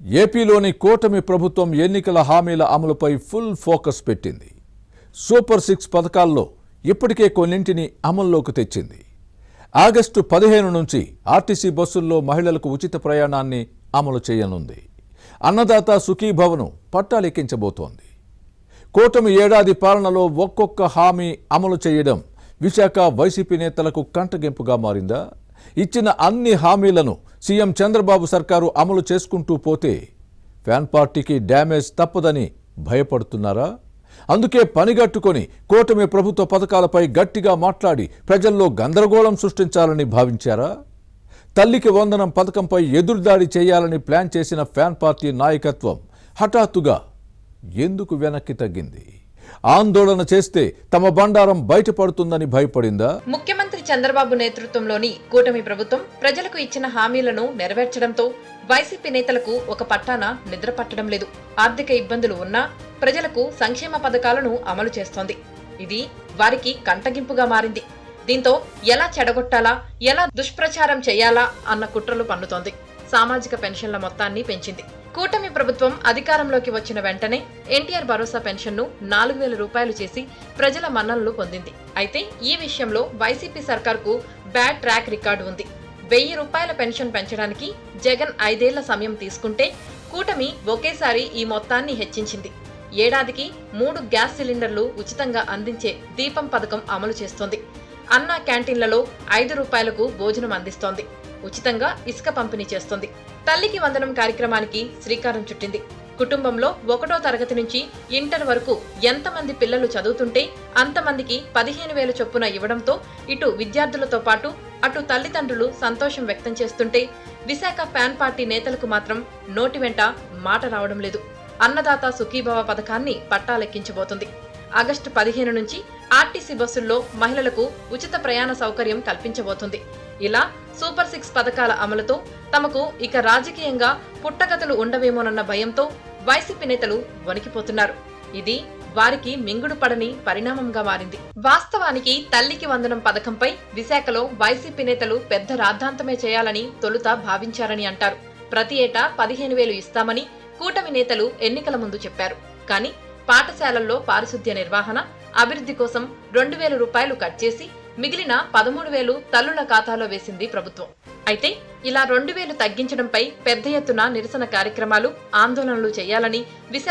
ఏపీలోని కూటమి ప్రభుత్వం ఎన్నికల హామీల అమలుపై ఫుల్ ఫోకస్ పెట్టింది. సూపర్ 6 పథకాల్లో ఇప్పటికే కొన్నింటిని అమల్లోకి తెచ్చింది. ఆగస్టు 15 నుంచి ఆర్టీసీ బస్సుల్లో మహిళలకు ఉచిత ప్రయాణాన్ని అమలు చేయనుంది. అన్నదాత సుఖీభవను పట్టాలెక్కించబోతోంది. కూటమి ఏడాది పాలనలో ఒక్కొక్క హామీ అమలు చేయడం విశాఖ వైసీపీ నేతలకు కంటగింపుగా మారిందా? ఇచ్చిన అన్ని హామీలను సీఎం చంద్రబాబు సర్కారు అమలు చేసుకుంటూ పోతే ఫ్యాన్ పార్టీకి డ్యామేజ్ తప్పదని భయపడుతున్నారా? అందుకే పనిగట్టుకొని కూటమి ప్రభుత్వ పథకాలపై గట్టిగా మాట్లాడి ప్రజల్లో గందరగోళం సృష్టించాలని భావించారా? తల్లికి వందనం పథకంపై ఎదురుదాడి చేయాలని ప్లాన్ చేసిన ఫ్యాన్ పార్టీ నాయకత్వం హఠాత్తుగా ఎందుకు వెనక్కి తగ్గింది? ఆందోళన చేస్తే తమ బండారం బయటపడుతుందని భయపడిందా? ముఖ్యమంత్రి చంద్రబాబు నేతృత్వంలోని కూటమి ప్రభుత్వం ప్రజలకు ఇచ్చిన హామీలను నెరవేర్చడంతో వైసీపీ నేతలకు ఒక పట్టాన నిద్ర పట్టడం లేదు. ఆర్థిక ఇబ్బందులు ఉన్నా ప్రజలకు సంక్షేమ పథకాలను అమలు చేస్తోంది. ఇది వారికి కంటగింపుగా మారింది. దీంతో ఎలా చెడగొట్టాలా, ఎలా దుష్ప్రచారం చేయాలా అన్న కుట్రలు పన్నుతోంది. సామాజిక పెన్షన్ల మొత్తాన్ని పెంచింది. కూటమి ప్రభుత్వం అధికారంలోకి వచ్చిన వెంటనే ఎన్టీఆర్ భరోసా పెన్షన్ను 4,000 రూపాయలు చేసి ప్రజల మన్ననలు పొందింది. అయితే ఈ విషయంలో వైసీపీ సర్కార్కు బ్యాడ్ ట్రాక్ రికార్డు ఉంది. 1,000 రూపాయల పెన్షన్ పెంచడానికి జగన్ 5 ఏళ్ల సమయం తీసుకుంటే కూటమి ఒకేసారి ఈ మొత్తాన్ని హెచ్చించింది. ఏడాదికి 3 గ్యాస్ సిలిండర్లు ఉచితంగా అందించే దీపం పథకం అమలు చేస్తోంది. అన్నా క్యాంటీన్లలో 5 రూపాయలకు భోజనం అందిస్తోంది. ఉచితంగా ఇసుక పంపిణీ చేస్తోంది. తల్లికి వందనం కార్యక్రమానికి శ్రీకారం చుట్టింది. కుటుంబంలో 1వ తరగతి నుంచి ఇంటర్ వరకు ఎంతమంది పిల్లలు చదువుతుంటే అంతమందికి 15,000 చొప్పున ఇవ్వడంతో ఇటు విద్యార్థులతో పాటు అటు తల్లిదండ్రులు సంతోషం వ్యక్తం చేస్తుంటే విశాఖ ఫ్యాన్ పార్టీ నేతలకు మాత్రం నోటి వెంట మాట రావడం లేదు. అన్నదాత సుఖీభవ పథకాన్ని పట్టాలెక్కించబోతుంది. ఆగస్టు 15 నుంచి ఆర్టీసీ బస్సుల్లో మహిళలకు ఉచిత ప్రయాణ సౌకర్యం కల్పించబోతుంది. ఇలా సూపర్ 6 పథకాల అమలుతో తమకు ఇక రాజకీయంగా పుట్టగతులు ఉండవేమోనన్న భయంతో వైసీపీ నేతలు వణికిపోతున్నారు. ఇది వారికి మింగుడు పడని పరిణామంగా మారింది. వాస్తవానికి తల్లికి వందనం పథకంపై విశాఖలో వైసీపీ నేతలు పెద్ద రాద్ధాంతమే చేయాలని తొలుత భావించారని అంటారు. ప్రతి ఏటా 15,000 ఇస్తామని కూటమి నేతలు ఎన్నికల ముందు చెప్పారు. కానీ పాఠశాలల్లో పారిశుద్ధ్య నిర్వహణ, అభివృద్ధి కోసం 2,000 రూపాయలు కట్ చేసి మిగిలిన 13,000 తల్లుల ఖాతాలో వేసింది ప్రభుత్వం. అయితే ఇలా 2,000 తగ్గించడంపై పెద్ద ఎత్తున నిరసన కార్యక్రమాలు, ఆందోళనలు చేయాలని విశాఖ